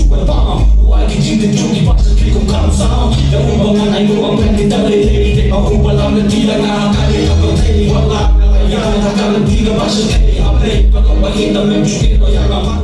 chuan pa wai ki jing den chu ki pa se ki kong kam sa da u ba ngan ai mo ang pen ki ta le le te ma u ba la na ti la na ka le ka ba te wa la ya ta ka le ti ga ba se te a ple pa ko ba hi ta me chu ki no ya ga ma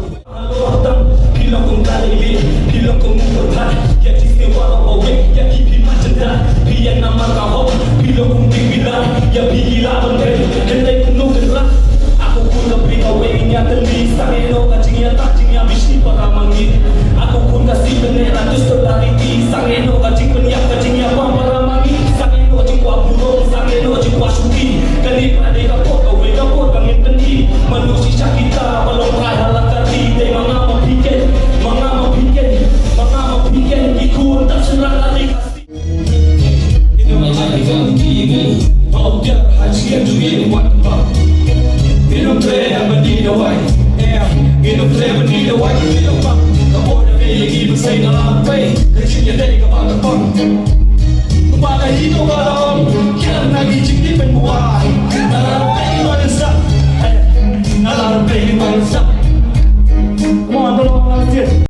Bilang kong kalili, bilang kong mutatan Ya istiwa ang awin, ya ipi macanda Biyan na marahok, bilang kong bibilang Ya bihila ang rin, kanday kong nugerak Ako kung nabing awin niya tali Sa eno kaching ya taching ya bishni paramangin Ako kung kasi penera gusto lariti Sa eno kaching penyak kaching ya pamparamangin Sa eno kaching kwa burong, sa eno kaching kwa syuki Kalipa de kapot, awin kapot, bangin pendi Manusia kita, walau kaya halang kati Day mga mapikit ikut tak serah lari kasih ini menjadi ganti ini mau dia haji juga buat apa ini play yang berdiri away ini play berdiri away ini apa kamu dah pergi bersih dalam play kecilnya dari kepala pun kepada hidup kalau